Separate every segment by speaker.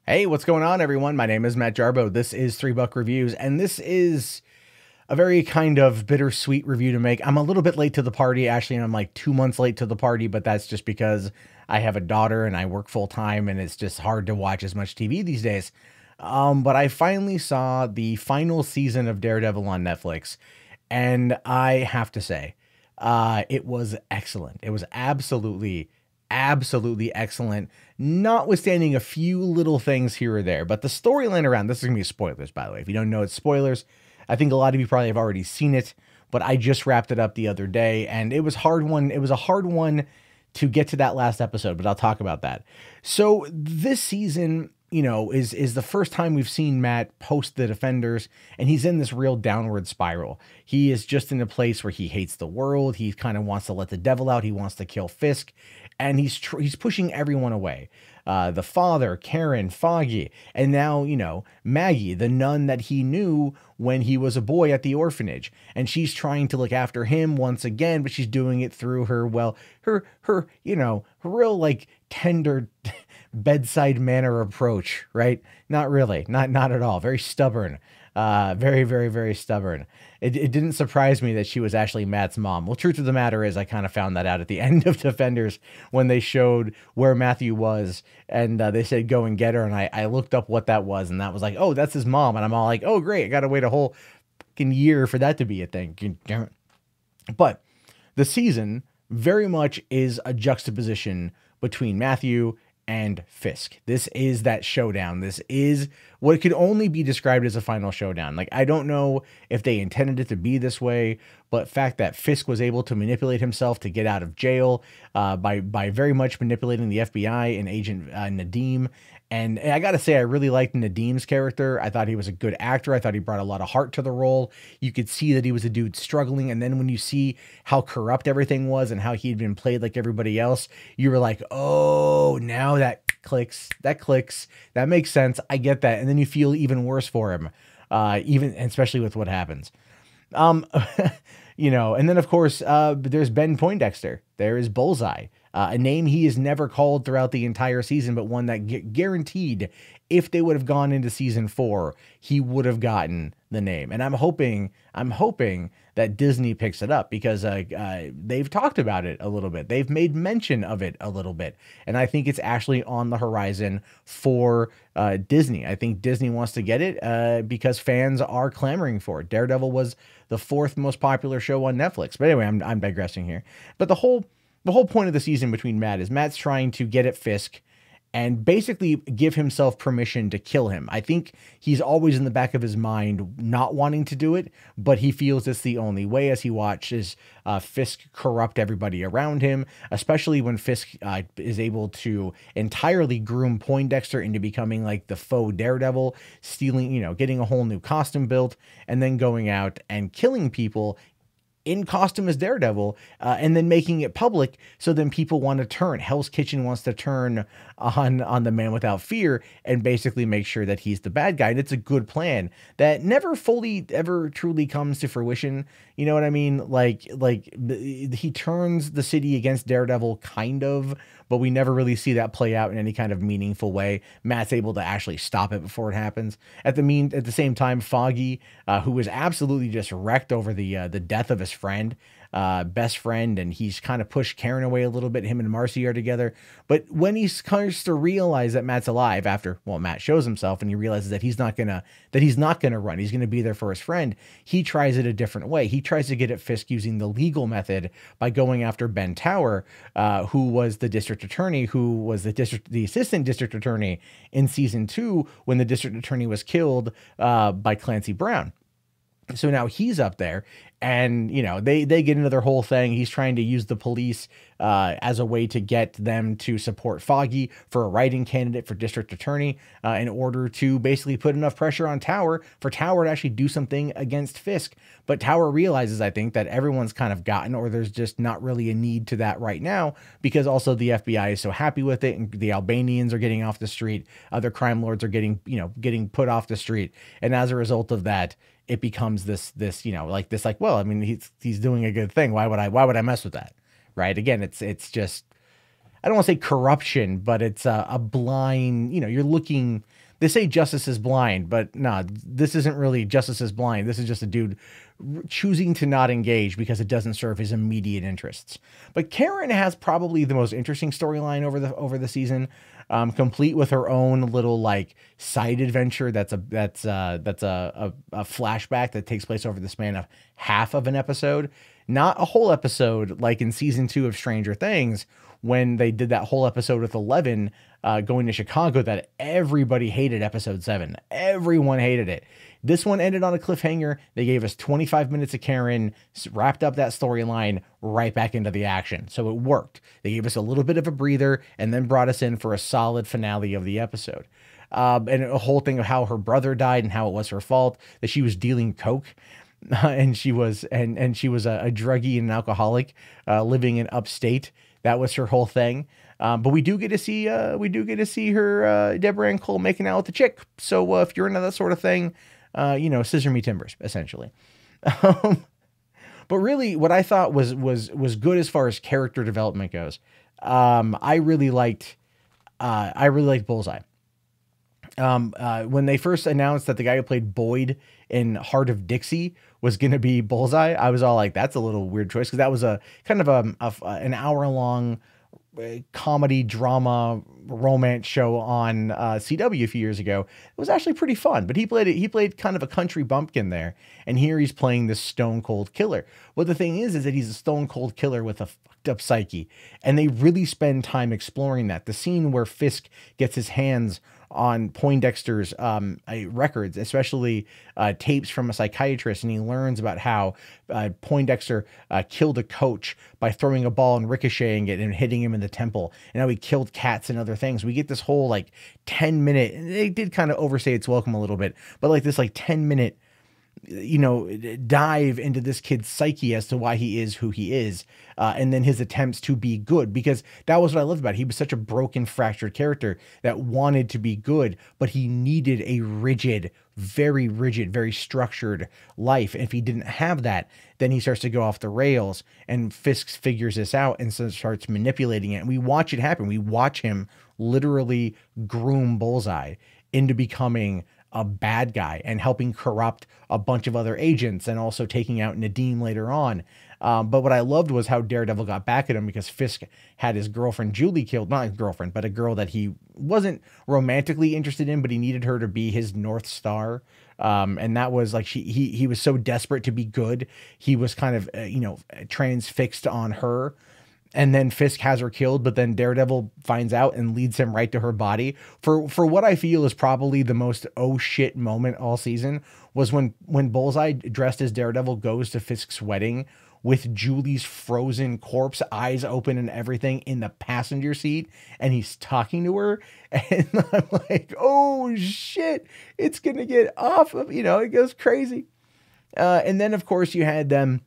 Speaker 1: Hey, what's going on, everyone? My name is Matt Jarbo. This is 3 Buck Reviews, and this is a very kind of bittersweet review to make. I'm a little bit late to the party. Actually, I'm like 2 months late to the party, but that's just because I have a daughter and I work full time, and it's just hard to watch as much TV these days. But I finally saw the final season of Daredevil on Netflix, and I have to say, it was excellent. It was absolutely excellent, notwithstanding a few little things here or there. But the storyline around this is gonna be spoilers, by the way. If you don't know, it's spoilers. I think a lot of you probably have already seen it, but I just wrapped it up the other day, and it was hard one. It was a hard one to get to that last episode, but I'll talk about that. So this season, is the first time we've seen Matt post the Defenders, and he's in this real downward spiral. He is just in a place where he hates the world. He kind of wants to let the devil out. He wants to kill Fisk, and he's pushing everyone away. The father, Karen, Foggy, and now, Maggie, the nun that he knew when he was a boy at the orphanage. And she's trying to look after him once again, but she's doing it through her real like tender bedside manner approach, right? Not really, not at all. Very stubborn. Very stubborn. It didn't surprise me that she was actually Matt's mom. Well, truth of the matter is I kind of found that out at the end of Defenders when they showed where Matthew was, and they said, go and get her. And I looked up what that was, and that was like, oh, that's his mom. And I'm all like, oh, great. I got to wait a whole fucking year for that to be a thing. But the season very much is a juxtaposition between Matthew and Fisk. This is that showdown. This is what could only be described as a final showdown. Like, I don't know if they intended it to be this way, but fact that Fisk was able to manipulate himself to get out of jail by very much manipulating the FBI and Agent Nadeem. And I got to say, I really liked Nadeem's character. I thought he was a good actor. I thought he brought a lot of heart to the role. You could see that he was a dude struggling. And then when you see how corrupt everything was and how he'd been played like everybody else, you were like, oh, now that clicks. That makes sense. I get that. And then you feel even worse for him, especially with what happens. And then of course, there's Ben Poindexter. There is Bullseye. A name he is never called throughout the entire season, but one that guaranteed if they would have gone into season 4, he would have gotten the name. And I'm hoping that Disney picks it up because they've talked about it a little bit. They've made mention of it a little bit. And I think it's actually on the horizon for Disney. I think Disney wants to get it because fans are clamoring for it. Daredevil was the 4th most popular show on Netflix. But anyway, I'm digressing here. But the whole point of the season between Matt's trying to get at Fisk and basically give himself permission to kill him. I think he's always in the back of his mind not wanting to do it, but he feels it's the only way as he watches Fisk corrupt everybody around him, especially when Fisk is able to entirely groom Poindexter into becoming like the faux Daredevil, stealing, getting a whole new costume built, and then going out and killing people in costume as Daredevil, and then making it public. So then people want to turn. Hell's Kitchen wants to turn on the Man Without Fear and basically make sure that he's the bad guy. And it's a good plan that never fully ever truly comes to fruition. You know what I mean? Like he turns the city against Daredevil kind of, but we never really see that play out in any kind of meaningful way. Matt's able to actually stop it before it happens. At the same time, Foggy, who was absolutely just wrecked over the death of his friend, best friend, and he's kind of pushed Karen away a little bit. Him and Marcy are together. But when he starts to realize that Matt's alive after, Matt shows himself and he realizes that he's not gonna run. He's gonna be there for his friend. He tries it a different way. He tries to get at Fisk using the legal method by going after Ben Tower, who was the district attorney, who was the assistant district attorney in season 2 when the district attorney was killed by Clancy Brown. So now he's up there, and they get into their whole thing. He's trying to use the police as a way to get them to support Foggy for a write-in candidate for district attorney in order to basically put enough pressure on Tower for Tower to actually do something against Fisk. But Tower realizes, I think, that everyone's kind of gotten, or there's just not really a need to that right now, because also the FBI is so happy with it, and the Albanians are getting off the street, other crime lords are getting put off the street, and as a result of that, it becomes this, well, I mean, he's doing a good thing. Why would I mess with that? Right. Again, it's just, I don't want to say corruption, but it's a blind, you know, you're looking, they say justice is blind, but no, this isn't really justice is blind. This is just a dude choosing to not engage because it doesn't serve his immediate interests. But Karen has probably the most interesting storyline over the season, complete with her own little like side adventure. That's a flashback that takes place over the span of half of an episode, not a whole episode like in season 2 of Stranger Things, when they did that whole episode with 11 going to Chicago that everybody hated episode 7. Everyone hated it. This one ended on a cliffhanger. They gave us 25 minutes of Karen, wrapped up that storyline, right back into the action. So it worked. They gave us a little bit of a breather and then brought us in for a solid finale of the episode. And a whole thing of how her brother died and how it was her fault, that she was dealing coke. And she was a druggie and an alcoholic living in upstate. That was her whole thing. But we do get to see her, Deborah Ann Cole, making out with the chick. So if you're into that sort of thing, scissor me timbers, essentially. But really, what I thought was good as far as character development goes. I really liked Bullseye. When they first announced that the guy who played Boyd in Heart of Dixie was going to be Bullseye, I was all like, that's a little weird choice, because that was a kind of an hour-long comedy drama romance show on CW a few years ago. It was actually pretty fun, but he played kind of a country bumpkin there, and here he's playing this stone cold killer. Well, the thing is that he's a stone cold killer with a fucked up psyche, and they really spend time exploring that. The scene where Fisk gets his hands on Poindexter's records, especially tapes from a psychiatrist, and he learns about how Poindexter killed a coach by throwing a ball and ricocheting it and hitting him in the temple, and how he killed cats and other things. We get this whole like 10-minute, and they did kind of overstay its welcome a little bit, but like this like 10-minute dive into this kid's psyche as to why he is who he is, and then his attempts to be good, because that was what I loved about it. He was such a broken, fractured character that wanted to be good, but he needed a rigid, very structured life. And if he didn't have that, then he starts to go off the rails, and Fisk figures this out and so starts manipulating it. And we watch it happen. We watch him literally groom Bullseye into becoming a bad guy and helping corrupt a bunch of other agents, and also taking out Nadim later on. But what I loved was how Daredevil got back at him, because Fisk had his girlfriend Julie killed, not his girlfriend, but a girl that he wasn't romantically interested in, but he needed her to be his North Star. And that was like, he was so desperate to be good. He was kind of, transfixed on her. And then Fisk has her killed, but then Daredevil finds out and leads him right to her body. For what I feel is probably the most oh shit moment all season, was when Bullseye, dressed as Daredevil, goes to Fisk's wedding with Julie's frozen corpse, eyes open and everything, in the passenger seat, and he's talking to her. And I'm like, oh shit, it's gonna get off of, it goes crazy. And then of course you had them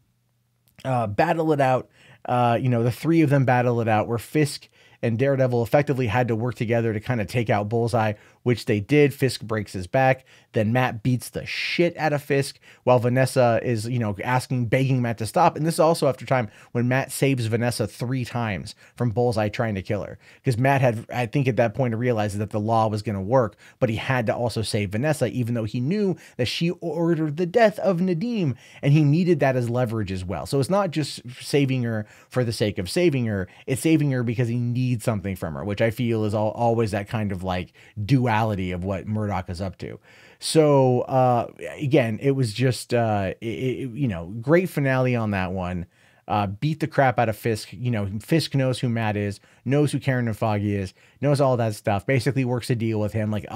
Speaker 1: battle it out. The three of them battle it out, where Fisk and Daredevil effectively had to work together to kind of take out Bullseye, which they did. Fisk breaks his back. Then Matt beats the shit out of Fisk, while Vanessa is, begging Matt to stop. And this is also after time when Matt saves Vanessa 3 times from Bullseye trying to kill her. Because Matt had, I think at that point, realized that the law was going to work, but he had to also save Vanessa, even though he knew that she ordered the death of Nadim, and he needed that as leverage as well. So it's not just saving her for the sake of saving her. It's saving her because he needs something from her, which I feel is always that kind of like duality of what Murdock is up to. So again, it was just great finale on that one. Beat the crap out of Fisk. Fisk knows who Matt is, knows who Karen and Foggy is, knows all that stuff. Basically works a deal with him. Like,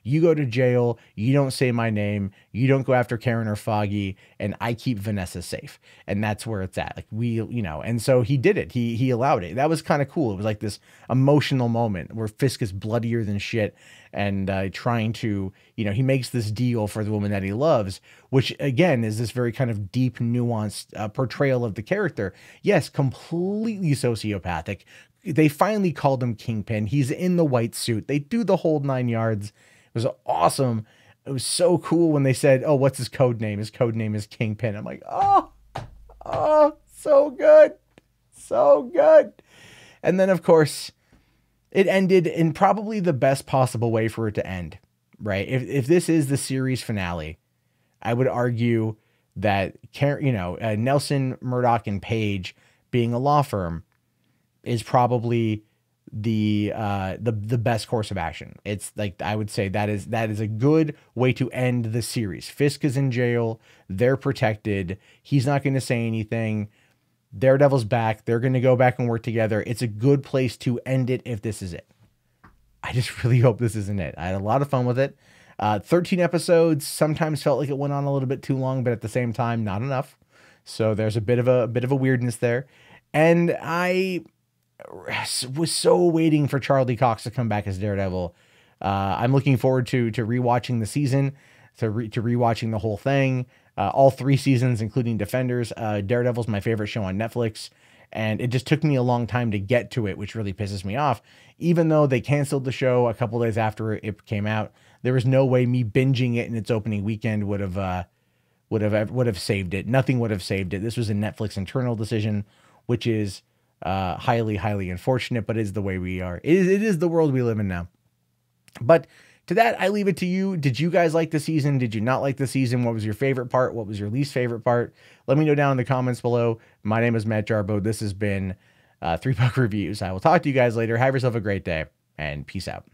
Speaker 1: you go to jail, you don't say my name, you don't go after Karen or Foggy, and I keep Vanessa safe. And that's where it's at. Like, and so he did it. He allowed it. That was kind of cool. It was like this emotional moment where Fisk is bloodier than shit, and trying to, he makes this deal for the woman that he loves, which again is this very kind of deep, nuanced portrayal of the character. Yes, completely sociopathic. They finally called him Kingpin. He's in the white suit. They do the whole 9 yards. It was awesome. It was so cool when they said, oh, what's his code name? His code name is Kingpin. I'm like, oh, so good. So good. And then, of course, it ended in probably the best possible way for it to end, right? If this is the series finale, I would argue that, Nelson, Murdock, and Page being a law firm is probably the best course of action. It's like, I would say that is a good way to end the series. Fisk is in jail. They're protected. He's not going to say anything. Daredevil's back. They're going to go back and work together. It's a good place to end it if this is it. I just really hope this isn't it. I had a lot of fun with it. 13 episodes, sometimes felt like it went on a little bit too long, but at the same time, not enough. So there's a bit of a weirdness there. And I was so waiting for Charlie Cox to come back as Daredevil. I'm looking forward to rewatching the season, to rewatching the whole thing. All 3 seasons, including Defenders. Daredevil's my favorite show on Netflix, and it just took me a long time to get to it, which really pisses me off. Even though they canceled the show a couple days after it came out, there was no way me binging it in its opening weekend would have saved it. Nothing would have saved it. This was a Netflix internal decision, which is highly, highly unfortunate, but is the way we are. It is the world we live in now. But to that, I leave it to you. Did you guys like the season? Did you not like the season? What was your favorite part? What was your least favorite part? Let me know down in the comments below. My name is Matt Jarbo. This has been 3 Puck Reviews. I will talk to you guys later. Have yourself a great day, and peace out.